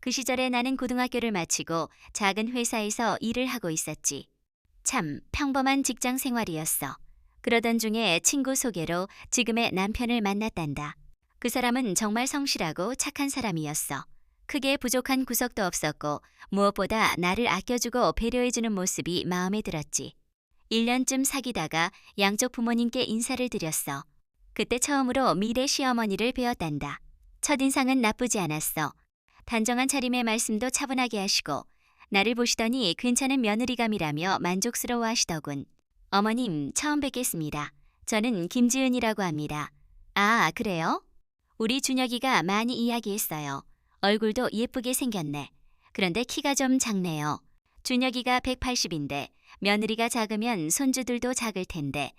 그 시절에 나는 고등학교를 마치고 작은 회사에서 일을 하고 있었지. 참 평범한 직장 생활이었어. 그러던 중에 친구 소개로 지금의 남편을 만났단다. 그 사람은 정말 성실하고 착한 사람이었어. 크게 부족한 구석도 없었고 무엇보다 나를 아껴주고 배려해주는 모습이 마음에 들었지. 1년쯤 사귀다가 양쪽 부모님께 인사를 드렸어. 그때 처음으로 미래 시어머니를 뵈었단다. 첫인상은 나쁘지 않았어. 단정한 차림의 말씀도 차분하게 하시고 나를 보시더니 괜찮은 며느리감이라며 만족스러워 하시더군. 어머님, 처음 뵙겠습니다. 저는 김지은이라고 합니다. 아, 그래요? 우리 준혁이가 많이 이야기했어요. 얼굴도 예쁘게 생겼네. 그런데 키가 좀 작네요. 준혁이가 180인데 며느리가 작으면 손주들도 작을 텐데.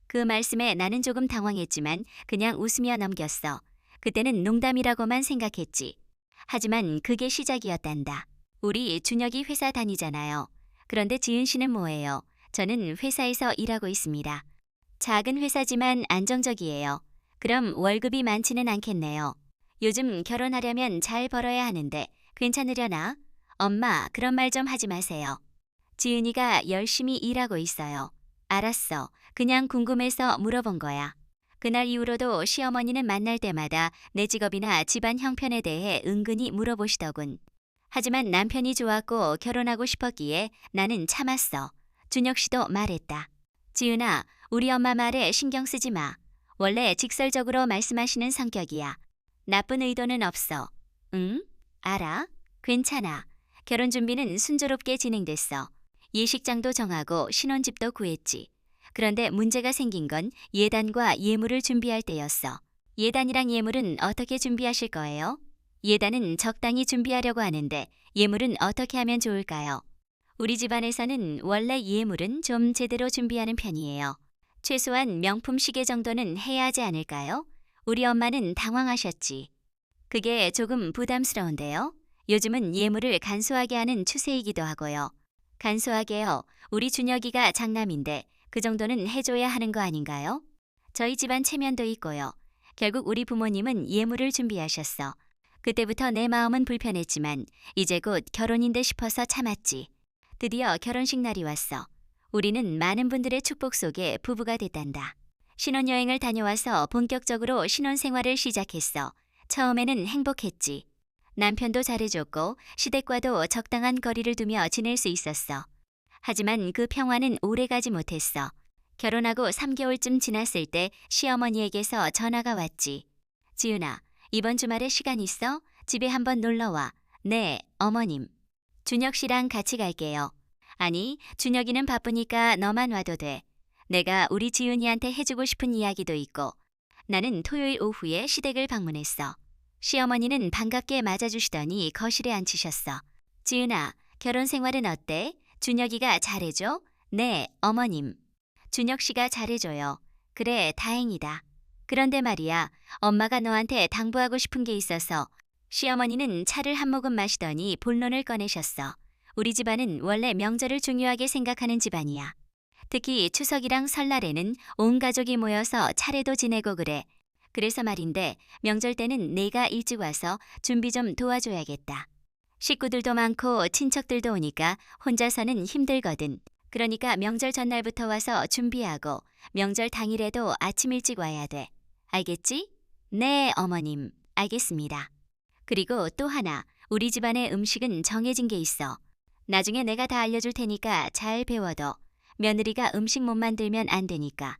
그 말씀에 나는 조금 당황했지만 그냥 웃으며 넘겼어. 그때는 농담이라고만 생각했지. 하지만 그게 시작이었단다. 우리 준혁이 회사 다니잖아요. 그런데 지은 씨는 뭐예요? 저는 회사에서 일하고 있습니다. 작은 회사지만 안정적이에요. 그럼 월급이 많지는 않겠네요. 요즘 결혼하려면 잘 벌어야 하는데 괜찮으려나? 엄마, 그런 말 좀 하지 마세요. 지은이가 열심히 일하고 있어요. 알았어. 그냥 궁금해서 물어본 거야. 그날 이후로도 시어머니는 만날 때마다 내 직업이나 집안 형편에 대해 은근히 물어보시더군. 하지만 남편이 좋았고 결혼하고 싶었기에 나는 참았어. 준혁 씨도 말했다. 지은아, 우리 엄마 말에 신경 쓰지 마. 원래 직설적으로 말씀하시는 성격이야. 나쁜 의도는 없어. 응? 알아? 괜찮아. 결혼 준비는 순조롭게 진행됐어. 예식장도 정하고 신혼집도 구했지. 그런데 문제가 생긴 건 예단과 예물을 준비할 때였어. 예단이랑 예물은 어떻게 준비하실 거예요? 예단은 적당히 준비하려고 하는데 예물은 어떻게 하면 좋을까요? 우리 집안에서는 원래 예물은 좀 제대로 준비하는 편이에요. 최소한 명품 시계 정도는 해야 하지 않을까요? 우리 엄마는 당황하셨지. 그게 조금 부담스러운데요. 요즘은 예물을 간소하게 하는 추세이기도 하고요. 간소하게요. 우리 준혁이가 장남인데 그 정도는 해줘야 하는 거 아닌가요? 저희 집안 체면도 있고요. 결국 우리 부모님은 예물을 준비하셨어. 그때부터 내 마음은 불편했지만 이제 곧 결혼인데 싶어서 참았지. 드디어 결혼식 날이 왔어. 우리는 많은 분들의 축복 속에 부부가 됐단다. 신혼여행을 다녀와서 본격적으로 신혼생활을 시작했어. 처음에는 행복했지. 남편도 잘해줬고 시댁과도 적당한 거리를 두며 지낼 수 있었어. 하지만 그 평화는 오래가지 못했어. 결혼하고 3개월쯤 지났을 때 시어머니에게서 전화가 왔지. 지은아, 이번 주말에 시간 있어? 집에 한번 놀러와. 네, 어머님. 준혁 씨랑 같이 갈게요. 아니, 준혁이는 바쁘니까 너만 와도 돼. 내가 우리 지은이한테 해주고 싶은 이야기도 있고. 나는 토요일 오후에 시댁을 방문했어. 시어머니는 반갑게 맞아주시더니 거실에 앉히셨어. 지은아, 결혼 생활은 어때? 준혁이가 잘해줘? 네, 어머님. 준혁 씨가 잘해줘요. 그래, 다행이다. 그런데 말이야, 엄마가 너한테 당부하고 싶은 게 있어서. 시어머니는 차를 한 모금 마시더니 본론을 꺼내셨어. 우리 집안은 원래 명절을 중요하게 생각하는 집안이야. 특히 추석이랑 설날에는 온 가족이 모여서 차례도 지내고 그래. 그래서 말인데 명절 때는 내가 일찍 와서 준비 좀 도와줘야겠다. 식구들도 많고 친척들도 오니까 혼자서는 힘들거든. 그러니까 명절 전날부터 와서 준비하고 명절 당일에도 아침 일찍 와야 돼. 알겠지? 네, 어머님. 알겠습니다. 그리고 또 하나, 우리 집안의 음식은 정해진 게 있어. 나중에 내가 다 알려줄 테니까 잘 배워둬. 며느리가 음식 못 만들면 안 되니까.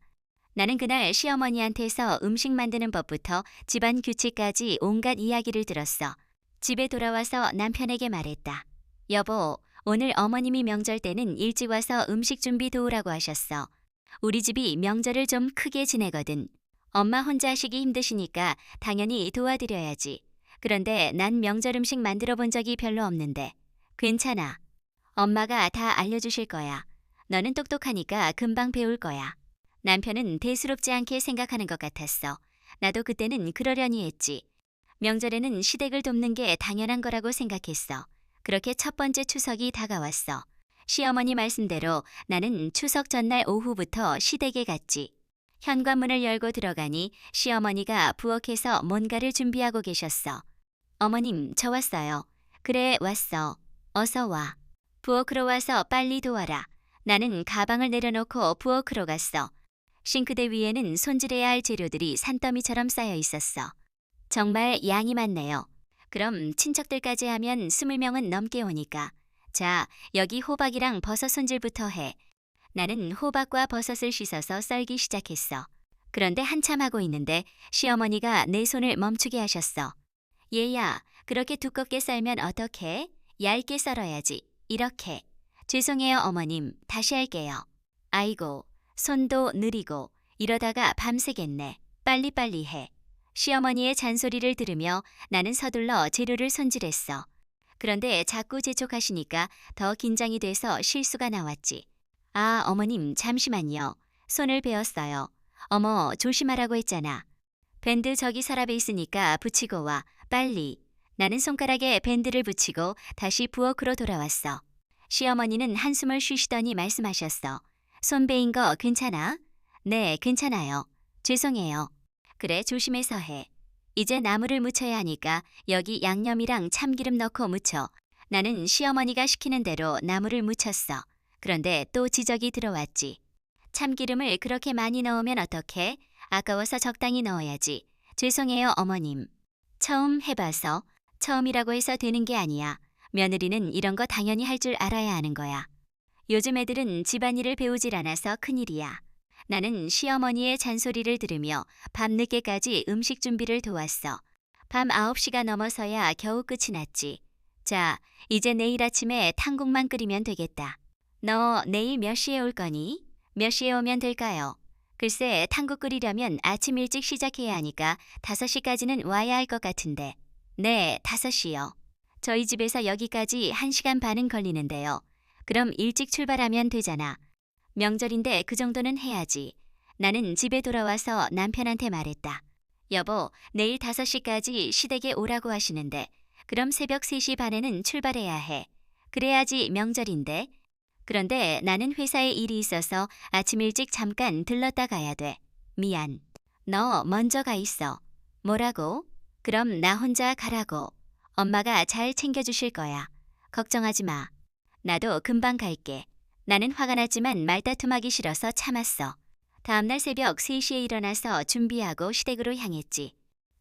나는 그날 시어머니한테서 음식 만드는 법부터 집안 규칙까지 온갖 이야기를 들었어. 집에 돌아와서 남편에게 말했다. 여보, 오늘 어머님이 명절 때는 일찍 와서 음식 준비 도우라고 하셨어. 우리 집이 명절을 좀 크게 지내거든. 엄마 혼자 하시기 힘드시니까 당연히 도와드려야지. 그런데 난 명절 음식 만들어 본 적이 별로 없는데. 괜찮아. 엄마가 다 알려주실 거야. 너는 똑똑하니까 금방 배울 거야. 남편은 대수롭지 않게 생각하는 것 같았어. 나도 그때는 그러려니 했지. 명절에는 시댁을 돕는 게 당연한 거라고 생각했어. 그렇게 첫 번째 추석이 다가왔어. 시어머니 말씀대로 나는 추석 전날 오후부터 시댁에 갔지. 현관문을 열고 들어가니 시어머니가 부엌에서 뭔가를 준비하고 계셨어. 어머님, 저 왔어요. 그래, 왔어. 어서 와. 부엌으로 와서 빨리 도와라. 나는 가방을 내려놓고 부엌으로 갔어. 싱크대 위에는 손질해야 할 재료들이 산더미처럼 쌓여 있었어. 정말 양이 많네요. 그럼 친척들까지 하면 20명은 넘게 오니까. 자, 여기 호박이랑 버섯 손질부터 해. 나는 호박과 버섯을 씻어서 썰기 시작했어. 그런데 한참 하고 있는데 시어머니가 내 손을 멈추게 하셨어. 얘야, 그렇게 두껍게 썰면 어떡해? 얇게 썰어야지. 이렇게. 죄송해요, 어머님. 다시 할게요. 아이고, 손도 느리고 이러다가 밤새겠네. 빨리빨리 해. 시어머니의 잔소리를 들으며 나는 서둘러 재료를 손질했어. 그런데 자꾸 재촉하시니까 더 긴장이 돼서 실수가 나왔지. 아, 어머님, 잠시만요. 손을 베었어요. 어머, 조심하라고 했잖아. 밴드 저기 서랍에 있으니까 붙이고 와. 빨리. 나는 손가락에 밴드를 붙이고 다시 부엌으로 돌아왔어. 시어머니는 한숨을 쉬시더니 말씀하셨어. 손 베인 거 괜찮아? 네, 괜찮아요. 죄송해요. 그래, 조심해서 해. 이제 나물을 무쳐야 하니까 여기 양념이랑 참기름 넣고 무쳐. 나는 시어머니가 시키는 대로 나물을 무쳤어. 그런데 또 지적이 들어왔지. 참기름을 그렇게 많이 넣으면 어떡해? 아까워서 적당히 넣어야지. 죄송해요, 어머님. 처음 해봐서. 처음이라고 해서 되는 게 아니야. 며느리는 이런 거 당연히 할 줄 알아야 하는 거야. 요즘 애들은 집안일을 배우질 않아서 큰일이야. 나는 시어머니의 잔소리를 들으며 밤늦게까지 음식 준비를 도왔어. 밤 9시가 넘어서야 겨우 끝이 났지. 자, 이제 내일 아침에 탕국만 끓이면 되겠다. 너 내일 몇 시에 올 거니? 몇 시에 오면 될까요? 글쎄, 탕국 끓이려면 아침 일찍 시작해야 하니까 5시까지는 와야 할 것 같은데. 네, 5시요. 저희 집에서 여기까지 1시간 반은 걸리는데요. 그럼 일찍 출발하면 되잖아. 명절인데 그 정도는 해야지. 나는 집에 돌아와서 남편한테 말했다. 여보, 내일 5시까지 시댁에 오라고 하시는데 그럼 새벽 3시 반에는 출발해야 해. 그래야지 명절인데. 그런데 나는 회사에 일이 있어서 아침 일찍 잠깐 들렀다 가야 돼. 미안. 너 먼저 가 있어. 뭐라고? 그럼 나 혼자 가라고. 엄마가 잘 챙겨주실 거야. 걱정하지 마. 나도 금방 갈게. 나는 화가 났지만 말다툼하기 싫어서 참았어. 다음날 새벽 3시에 일어나서 준비하고 시댁으로 향했지.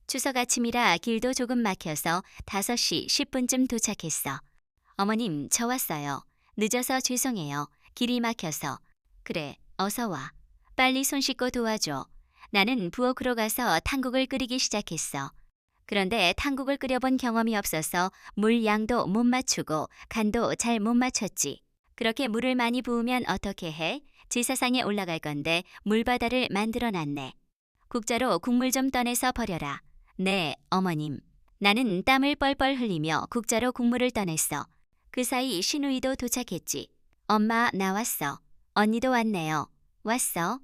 추석 아침이라 길도 조금 막혀서 5시 10분쯤 도착했어. 어머님, 저 왔어요. 늦어서 죄송해요. 길이 막혀서. 그래, 어서 와. 빨리 손 씻고 도와줘. 나는 부엌으로 가서 탕국을 끓이기 시작했어. 그런데 탕국을 끓여본 경험이 없어서 물 양도 못 맞추고 간도 잘 못 맞췄지. 그렇게 물을 많이 부으면 어떻게 해? 제사상에 올라갈 건데 물바다를 만들어놨네. 국자로 국물 좀 떠내서 버려라. 네, 어머님. 나는 땀을 뻘뻘 흘리며 국자로 국물을 떠냈어. 그 사이 시누이도 도착했지. 엄마, 나왔어. 언니도 왔네요. 왔어?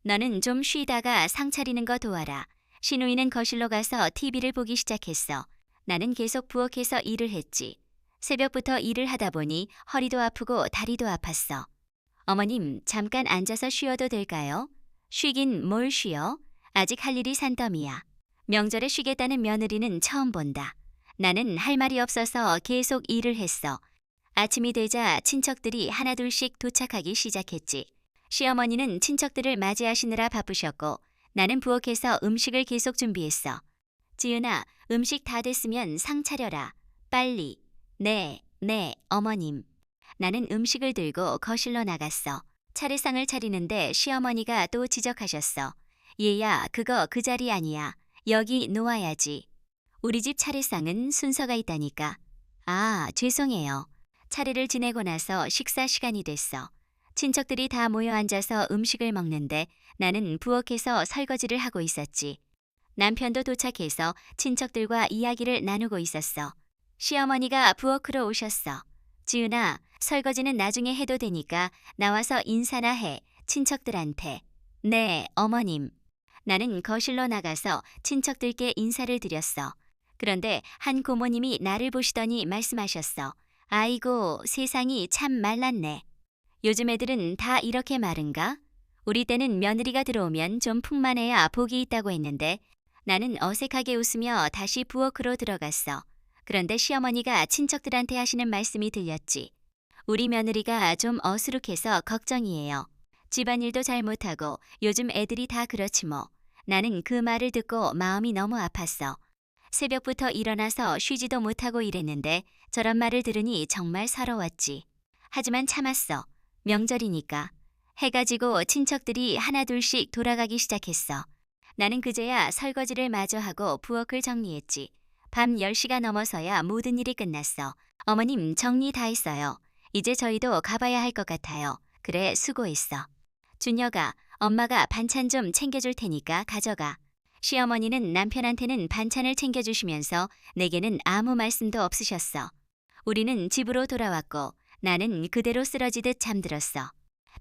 너는 좀 쉬다가 상 차리는 거 도와라. 시누이는 거실로 가서 TV를 보기 시작했어. 나는 계속 부엌에서 일을 했지. 새벽부터 일을 하다 보니 허리도 아프고 다리도 아팠어. 어머님, 잠깐 앉아서 쉬어도 될까요? 쉬긴 뭘 쉬어? 아직 할 일이 산더미야. 명절에 쉬겠다는 며느리는 처음 본다. 나는 할 말이 없어서 계속 일을 했어. 아침이 되자 친척들이 하나둘씩 도착하기 시작했지. 시어머니는 친척들을 맞이하시느라 바쁘셨고 나는 부엌에서 음식을 계속 준비했어. 지은아, 음식 다 됐으면 상 차려라. 빨리. 네, 어머님. 나는 음식을 들고 거실로 나갔어. 차례상을 차리는데 시어머니가 또 지적하셨어. 얘야, 그거 그 자리 아니야. 여기 놓아야지. 우리 집 차례상은 순서가 있다니까. 아, 죄송해요. 차례를 지내고 나서 식사 시간이 됐어. 친척들이 다 모여 앉아서 음식을 먹는데 나는 부엌에서 설거지를 하고 있었지. 남편도 도착해서 친척들과 이야기를 나누고 있었어. 시어머니가 부엌으로 오셨어. 지은아, 설거지는 나중에 해도 되니까 나와서 인사나 해. 친척들한테. 네, 어머님. 나는 거실로 나가서 친척들께 인사를 드렸어. 그런데 한 고모님이 나를 보시더니 말씀하셨어. 아이고, 세상이 참 말랐네. 요즘 애들은 다 이렇게 마른가? 우리 때는 며느리가 들어오면 좀 풍만해야 복이 있다고 했는데 나는 어색하게 웃으며 다시 부엌으로 들어갔어. 그런데 시어머니가 친척들한테 하시는 말씀이 들렸지. 우리 며느리가 좀 어수룩해서 걱정이에요. 집안일도 잘 못하고 요즘 애들이 다 그렇지 뭐. 나는 그 말을 듣고 마음이 너무 아팠어. 새벽부터 일어나서 쉬지도 못하고 일했는데 저런 말을 들으니 정말 서러웠지. 하지만 참았어. 명절이니까. 해가 지고 친척들이 하나둘씩 돌아가기 시작했어. 나는 그제야 설거지를 마저 하고 부엌을 정리했지. 밤 10시가 넘어서야 모든 일이 끝났어. 어머님 정리 다 했어요. 이제 저희도 가봐야 할 것 같아요. 그래, 수고했어. 준혁아, 엄마가 반찬 좀 챙겨줄 테니까 가져가. 시어머니는 남편한테는 반찬을 챙겨주시면서 내게는 아무 말씀도 없으셨어. 우리는 집으로 돌아왔고 나는 그대로 쓰러지듯 잠들었어.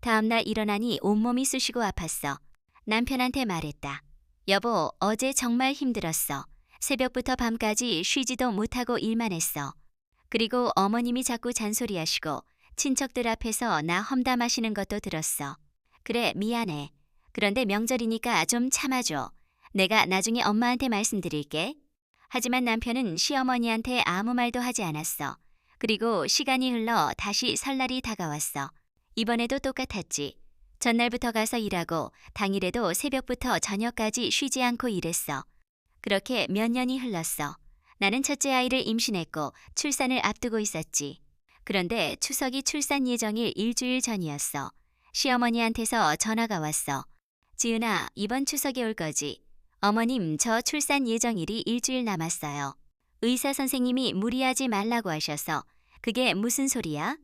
다음날 일어나니 온몸이 쑤시고 아팠어. 남편한테 말했다. 여보, 어제 정말 힘들었어. 새벽부터 밤까지 쉬지도 못하고 일만 했어. 그리고 어머님이 자꾸 잔소리하시고 친척들 앞에서 나 험담하시는 것도 들었어. 그래, 미안해. 그런데 명절이니까 좀 참아줘. 내가 나중에 엄마한테 말씀드릴게. 하지만 남편은 시어머니한테 아무 말도 하지 않았어. 그리고 시간이 흘러 다시 설날이 다가왔어. 이번에도 똑같았지. 전날부터 가서 일하고 당일에도 새벽부터 저녁까지 쉬지 않고 일했어. 그렇게 몇 년이 흘렀어. 나는 첫째 아이를 임신했고 출산을 앞두고 있었지. 그런데 추석이 출산 예정일 일주일 전이었어. 시어머니한테서 전화가 왔어. 지은아, 이번 추석에 올 거지? 어머님, 저 출산 예정일이 일주일 남았어요. 의사 선생님이 무리하지 말라고 하셔서. 그게 무슨 소리야?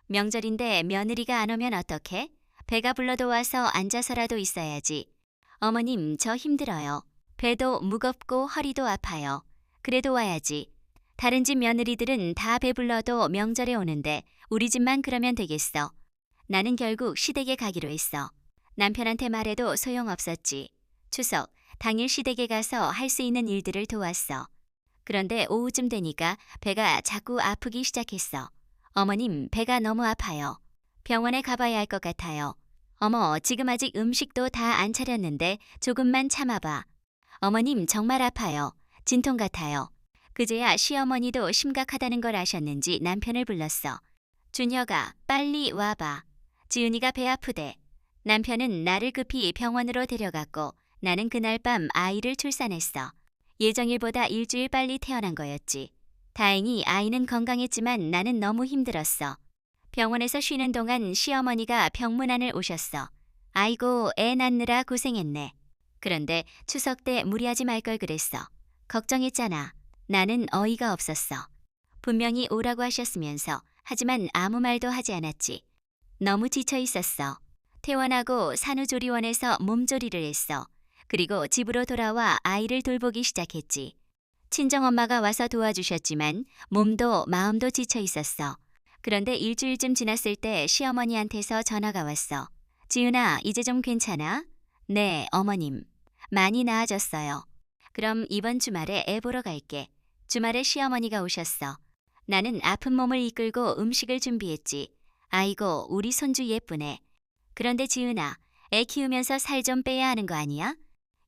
명절인데 며느리가 안 오면 어떡해? 배가 불러도 와서 앉아서라도 있어야지. 어머님, 저 힘들어요. 배도 무겁고 허리도 아파요. 그래도 와야지. 다른 집 며느리들은 다 배불러도 명절에 오는데 우리 집만 그러면 되겠어. 나는 결국 시댁에 가기로 했어. 남편한테 말해도 소용없었지. 추석, 당일 시댁에 가서 할 수 있는 일들을 도왔어. 그런데 오후쯤 되니까 배가 자꾸 아프기 시작했어. 어머님, 배가 너무 아파요. 병원에 가봐야 할 것 같아요. 어머, 지금 아직 음식도 다 안 차렸는데 조금만 참아봐. 어머님, 정말 아파요. 진통 같아요. 그제야 시어머니도 심각하다는 걸 아셨는지 남편을 불렀어. 준혁아, 빨리 와봐. 지은이가 배 아프대. 남편은 나를 급히 병원으로 데려갔고 나는 그날 밤 아이를 출산했어. 예정일보다 일주일 빨리 태어난 거였지. 다행히 아이는 건강했지만 나는 너무 힘들었어. 병원에서 쉬는 동안 시어머니가 병문안을 오셨어. 아이고, 애 낳느라 고생했네. 그런데 추석 때 무리하지 말 걸 그랬어. 걱정했잖아. 나는 어이가 없었어. 분명히 오라고 하셨으면서 하지만 아무 말도 하지 않았지. 너무 지쳐 있었어. 퇴원하고 산후조리원에서 몸조리를 했어. 그리고 집으로 돌아와 아이를 돌보기 시작했지. 친정엄마가 와서 도와주셨지만 몸도 마음도 지쳐 있었어. 그런데 일주일쯤 지났을 때 시어머니한테서 전화가 왔어. 지은아, 이제 좀 괜찮아? 네, 어머님. 많이 나아졌어요. 그럼 이번 주말에 애 보러 갈게. 주말에 시어머니가 오셨어. 나는 아픈 몸을 이끌고 음식을 준비했지. 아이고, 우리 손주 예쁘네. 그런데 지은아, 애 키우면서 살 좀 빼야 하는 거 아니야?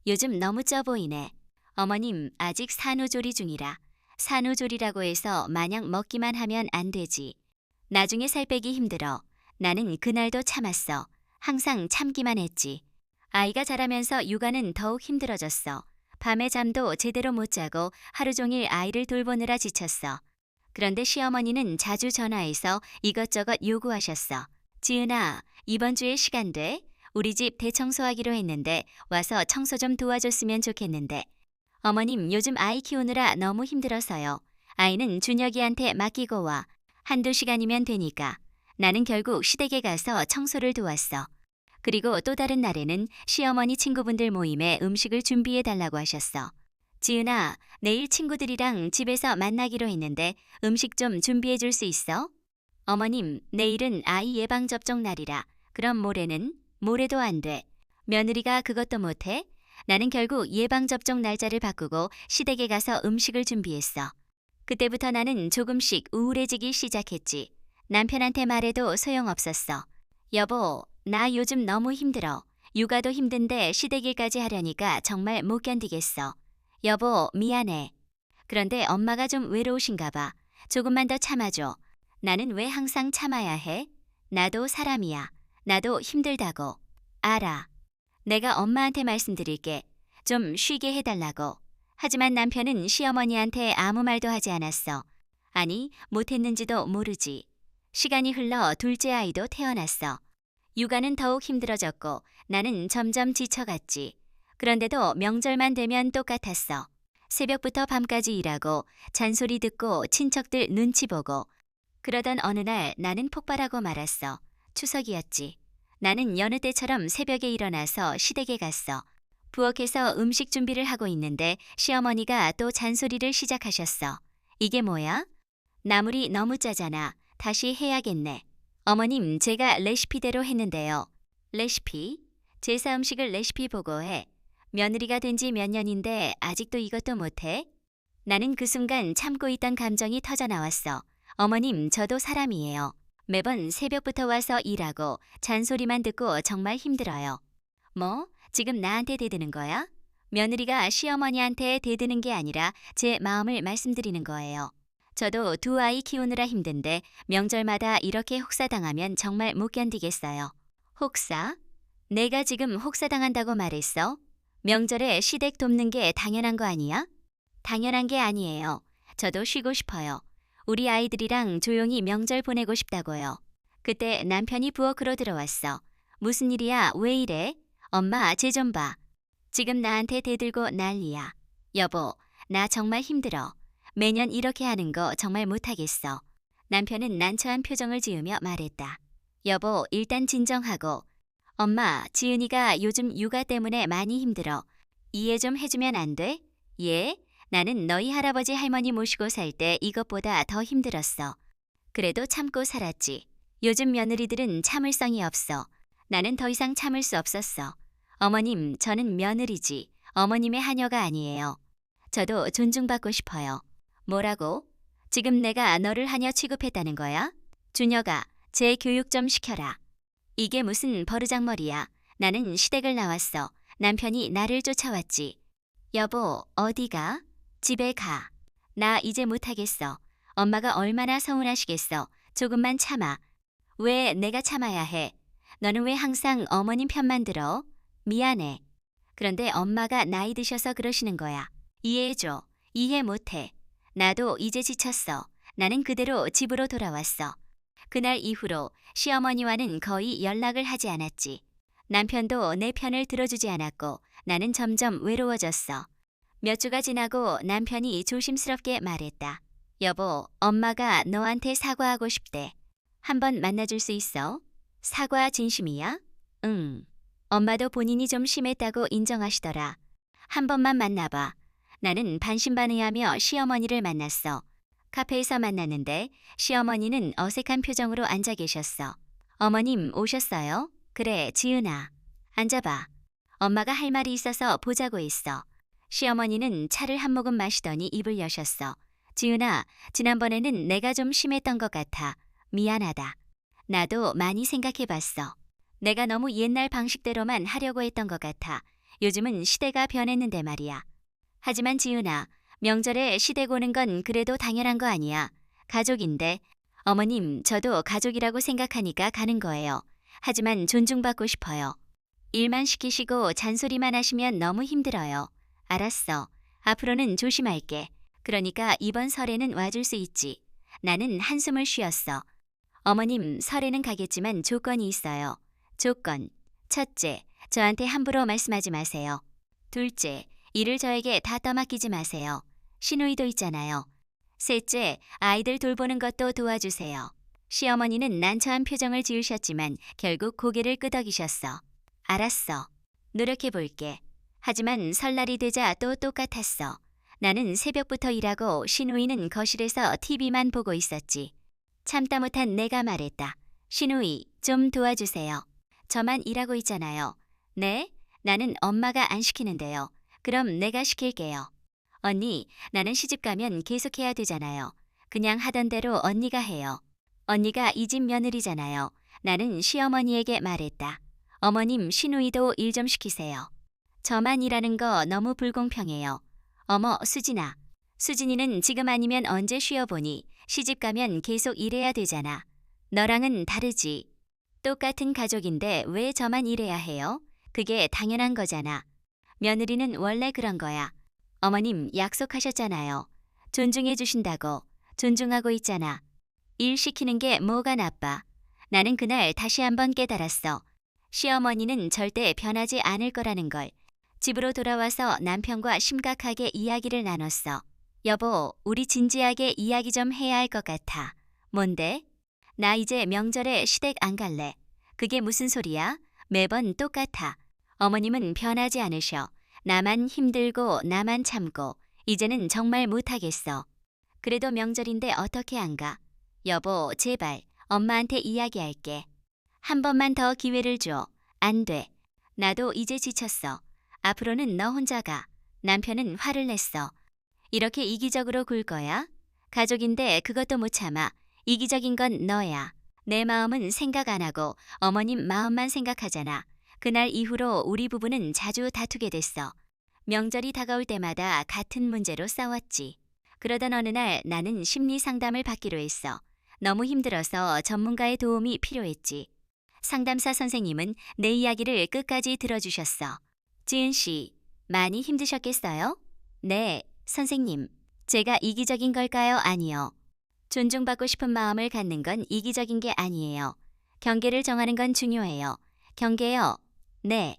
요즘 너무 쪄 보이네. 어머님, 아직 산후조리 중이라. 산후조리라고 해서 마냥 먹기만 하면 안 되지. 나중에 살 빼기 힘들어. 나는 그날도 참았어. 항상 참기만 했지. 아이가 자라면서 육아는 더욱 힘들어졌어. 밤에 잠도 제대로 못 자고 하루 종일 아이를 돌보느라 지쳤어. 그런데 시어머니는 자주 전화해서 이것저것 요구하셨어. 지은아, 이번 주에 시간 돼? 우리 집 대청소하기로 했는데 와서 청소 좀 도와줬으면 좋겠는데. 어머님, 요즘 아이 키우느라 너무 힘들어서요. 아이는 준혁이한테 맡기고 와. 한두 시간이면 되니까. 나는 결국 시댁에 가서 청소를 도왔어. 그리고 또 다른 날에는 시어머니 친구분들 모임에 음식을 준비해 달라고 하셨어. 지은아, 내일 친구들이랑 집에서 만나기로 했는데 음식 좀 준비해 줄 수 있어? 어머님, 내일은 아이 예방접종 날이라. 그럼 모레는? 모레도 안 돼. 며느리가 그것도 못해? 나는 결국 예방접종 날짜를 바꾸고 시댁에 가서 음식을 준비했어. 그때부터 나는 조금씩 우울해지기 시작했지. 남편한테 말해도 소용없었어. 여보, 나 요즘 너무 힘들어. 육아도 힘든데 시댁 일까지 하려니까 정말 못 견디겠어. 여보, 미안해. 그런데 엄마가 좀 외로우신가 봐. 조금만 더 참아줘. 나는 왜 항상 참아야 해? 나도 사람이야. 나도 힘들다고. 알아. 내가 엄마한테 말씀드릴게. 좀 쉬게 해달라고. 하지만 남편은 시어머니한테 아무 말도 하지 않았어. 아니, 못했는지도 모르지. 시간이 흘러 둘째 아이도 태어났어. 육아는 더욱 힘들어졌고 나는 점점 지쳐갔지. 그런데도 명절만 되면 똑같았어. 새벽부터 밤까지 일하고 잔소리 듣고 친척들 눈치 보고 그러던 어느 날 나는 폭발하고 말았어. 추석이었지. 나는 여느 때처럼 새벽에 일어나서 시댁에 갔어. 부엌에서 음식 준비를 하고 있는데 시어머니가 또 잔소리를 시작하셨어. 이게 뭐야? 나물이 너무 짜잖아. 다시 해야겠네. 어머님, 제가 레시피대로 했는데요. 레시피? 제사 음식을 레시피 보고 해. 며느리가 된 지 몇 년인데 아직도 이것도 못해? 나는 그 순간 참고 있던 감정이 터져 나왔어. 어머님, 저도 사람이에요. 매번 새벽부터 와서 일하고 잔소리만 듣고 정말 힘들어요. 뭐? 지금 나한테 대드는 거야? 며느리가 시어머니한테 대드는 게 아니라 제 마음을 말씀드리는 거예요. 저도 두 아이 키우느라 힘든데 명절마다 이렇게 혹사당하면 정말 못 견디겠어요. 혹사? 내가 지금 혹사당한다고 말했어? 명절에 시댁 돕는 게 당연한 거 아니야? 당연한 게 아니에요. 저도 쉬고 싶어요. 우리 아이들이랑 조용히 명절 보내고 싶다고요. 그때 남편이 부엌으로 들어왔어. 무슨 일이야? 왜 이래? 엄마, 쟤 좀 봐. 지금 나한테 대들고 난리야. 여보, 나 정말 힘들어. 매년 이렇게 하는 거 정말 못하겠어. 남편은 난처한 표정을 지으며 말했다. 여보, 일단 진정하고. 엄마, 지은이가 요즘 육아 때문에 많이 힘들어. 이해 좀 해주면 안 돼? 예? 나는 너희 할아버지 할머니 모시고 살 때 이것보다 더 힘들었어. 그래도 참고 살았지. 요즘 며느리들은 참을성이 없어. 나는 더 이상 참을 수 없었어. 어머님, 저는 며느리지. 어머님의 하녀가 아니에요. 저도 존중받고 싶어요. 뭐라고? 지금 내가 너를 하녀 취급했다는 거야? 준혁아, 제 교육 좀 시켜라. 이게 무슨 버르장머리야. 나는 시댁을 나왔어. 남편이 나를 쫓아왔지. 여보, 어디가? 집에 가. 나 이제 못하겠어. 엄마가 얼마나 서운하시겠어. 조금만 참아. 왜 내가 참아야 해? 너는 왜 항상 어머님 편만 들어? 미안해. 그런데 엄마가 나이 드셔서 그러시는 거야. 이해해줘. 이해 못해. 나도 이제 지쳤어. 나는 그대로 집으로 돌아왔어. 그날 이후로 시어머니와는 거의 연락을 하지 않았지. 남편도 내 편을 들어주지 않았고 나는 점점 외로워졌어. 몇 주가 지나고 남편이 조심스럽게 말했다. 여보, 엄마가 너한테 사과하고 싶대. 한번 만나줄 수 있어? 사과 진심이야? 응. 엄마도 본인이 좀 심했다고 인정하시더라. 한 번만 만나봐. 나는 반신반의하며 시어머니를 만났어. 카페에서 만났는데 시어머니는 어색한 표정으로 앉아 계셨어. 어머님 오셨어요? 그래, 지은아. 앉아봐. 엄마가 할 말이 있어서 보자고 했어. 시어머니는 차를 한 모금 마시더니 입을 여셨어. 지은아, 지난번에는 내가 좀 심했던 것 같아. 미안하다. 나도 많이 생각해봤어. 내가 너무 옛날 방식대로만 하려고 했던 것 같아. 요즘은 시대가 변했는데 말이야. 하지만 지은아, 명절에 시댁 오는 건 그래도 당연한 거 아니야. 가족인데. 어머님, 저도 가족이라고 생각하니까 가는 거예요. 하지만 존중받고 싶어요. 일만 시키시고 잔소리만 하시면 너무 힘들어요. 알았어. 앞으로는 조심할게. 그러니까 이번 설에는 와줄 수 있지. 나는 한숨을 쉬었어. 어머님, 설에는 가겠지만 조건이 있어요. 조건. 첫째, 저한테 함부로 말씀하지 마세요. 둘째, 일을 저에게 다 떠맡기지 마세요. 시누이도 있잖아요. 셋째, 아이들 돌보는 것도 도와주세요. 시어머니는 난처한 표정을 지으셨지만 결국 고개를 끄덕이셨어. 알았어. 노력해볼게. 하지만 설날이 되자 또 똑같았어. 나는 새벽부터 일하고 시누이는 거실에서 TV만 보고 있었지. 참다 못한 내가 말했다. 시누이, 좀 도와주세요. 저만 일하고 있잖아요. 네? 나는 엄마가 안 시키는데요. 그럼 내가 시킬게요. 언니, 나는 시집 가면 계속해야 되잖아요. 그냥 하던 대로 언니가 해요. 언니가 이 집 며느리잖아요. 나는 시어머니에게 말했다. 어머님, 시누이도 일 좀 시키세요. 저만 일하는 거 너무 불공평해요. 어머, 수진아. 수진이는 지금 아니면 언제 쉬어보니 시집 가면 계속 일해야 되잖아. 너랑은 다르지. 똑같은 가족인데 왜 저만 일해야 해요? 그게 당연한 거잖아. 며느리는 원래 그런 거야. 어머님 약속하셨잖아요. 존중해 주신다고. 존중하고 있잖아. 일 시키는 게 뭐가 나빠. 나는 그날 다시 한번 깨달았어. 시어머니는 절대 변하지 않을 거라는 걸. 집으로 돌아와서 남편과 심각하게 이야기를 나눴어. 여보, 우리 진지하게 이야기 좀 해야 할 것 같아. 뭔데? 나 이제 명절에 시댁 안 갈래. 그게 무슨 소리야? 매번 똑같아. 어머님은 변하지 않으셔. 나만 힘들고 나만 참고 이제는 정말 못하겠어. 그래도 명절인데 어떻게 안 가? 여보, 제발 엄마한테 이야기할게. 한 번만 더 기회를 줘. 안 돼. 나도 이제 지쳤어. 앞으로는 너 혼자 가. 남편은 화를 냈어. 이렇게 이기적으로 굴 거야? 가족인데 그것도 못 참아. 이기적인 건 너야. 내 마음은 생각 안 하고 어머님 마음만 생각하잖아. 그날 이후로 우리 부부는 자주 다투게 됐어. 명절이 다가올 때마다 같은 문제로 싸웠지. 그러던 어느 날 나는 심리 상담을 받기로 했어. 너무 힘들어서 전문가의 도움이 필요했지. 상담사 선생님은 내 이야기를 끝까지 들어주셨어. 지은 씨, 많이 힘드셨겠어요? 네, 선생님. 제가 이기적인 걸까요? 아니요. 존중받고 싶은 마음을 갖는 건 이기적인 게 아니에요. 경계를 정하는 건 중요해요. 경계요? 네.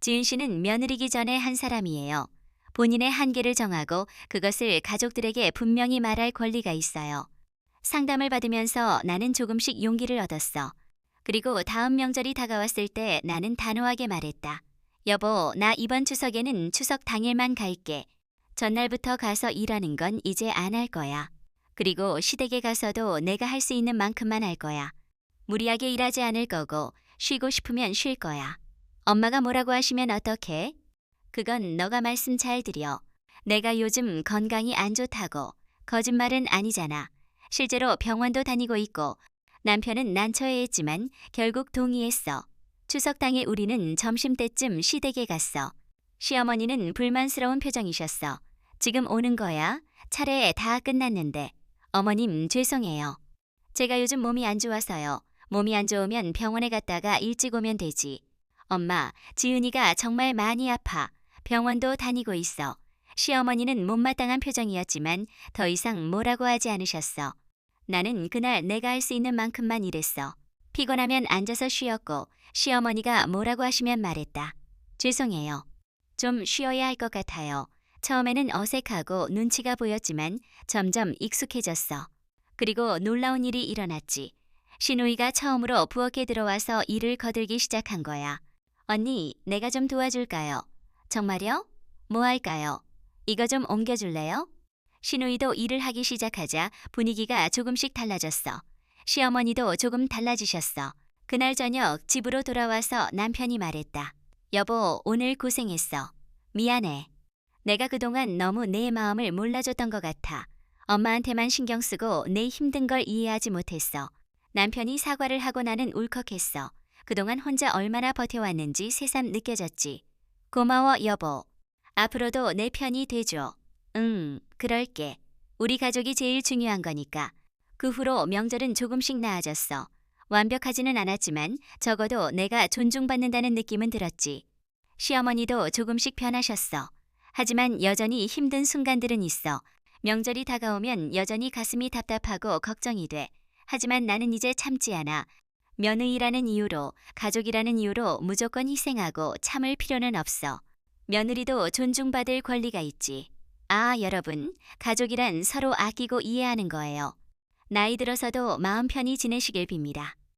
지은 씨는 며느리기 전에 한 사람이에요. 본인의 한계를 정하고 그것을 가족들에게 분명히 말할 권리가 있어요. 상담을 받으면서 나는 조금씩 용기를 얻었어. 그리고 다음 명절이 다가왔을 때 나는 단호하게 말했다. 여보, 나 이번 추석에는 추석 당일만 갈게. 전날부터 가서 일하는 건 이제 안 할 거야. 그리고 시댁에 가서도 내가 할 수 있는 만큼만 할 거야. 무리하게 일하지 않을 거고 쉬고 싶으면 쉴 거야. 엄마가 뭐라고 하시면 어떡해? 그건 너가 말씀 잘 드려. 내가 요즘 건강이 안 좋다고. 거짓말은 아니잖아. 실제로 병원도 다니고 있고 남편은 난처해했지만 결국 동의했어. 추석 당일 우리는 점심때쯤 시댁에 갔어. 시어머니는 불만스러운 표정이셨어. 지금 오는 거야? 차례 다 끝났는데. 어머님 죄송해요. 제가 요즘 몸이 안 좋아서요. 몸이 안 좋으면 병원에 갔다가 일찍 오면 되지. 엄마, 지은이가 정말 많이 아파. 병원도 다니고 있어. 시어머니는 못마땅한 표정이었지만 더 이상 뭐라고 하지 않으셨어. 나는 그날 내가 할 수 있는 만큼만 일했어. 피곤하면 앉아서 쉬었고 시어머니가 뭐라고 하시면 말했다. 죄송해요. 좀 쉬어야 할 것 같아요. 처음에는 어색하고 눈치가 보였지만 점점 익숙해졌어. 그리고 놀라운 일이 일어났지. 시누이가 처음으로 부엌에 들어와서 일을 거들기 시작한 거야. 언니, 내가 좀 도와줄까요? 정말요? 뭐 할까요? 이거 좀 옮겨줄래요? 시누이도 일을 하기 시작하자 분위기가 조금씩 달라졌어. 시어머니도 조금 달라지셨어. 그날 저녁 집으로 돌아와서 남편이 말했다. 여보, 오늘 고생했어. 미안해. 내가 그동안 너무 내 마음을 몰라줬던 것 같아. 엄마한테만 신경 쓰고 내 힘든 걸 이해하지 못했어. 남편이 사과를 하고 나는 울컥했어. 그동안 혼자 얼마나 버텨왔는지 새삼 느껴졌지. 고마워, 여보. 앞으로도 내 편이 돼줘. 응, 그럴게. 우리 가족이 제일 중요한 거니까. 그 후로 명절은 조금씩 나아졌어. 완벽하지는 않았지만 적어도 내가 존중받는다는 느낌은 들었지. 시어머니도 조금씩 변하셨어. 하지만 여전히 힘든 순간들은 있어. 명절이 다가오면 여전히 가슴이 답답하고 걱정이 돼. 하지만 나는 이제 참지 않아. 며느리라는 이유로, 가족이라는 이유로 무조건 희생하고 참을 필요는 없어. 며느리도 존중받을 권리가 있지. 아, 여러분, 가족이란 서로 아끼고 이해하는 거예요. 나이 들어서도 마음 편히 지내시길 빕니다.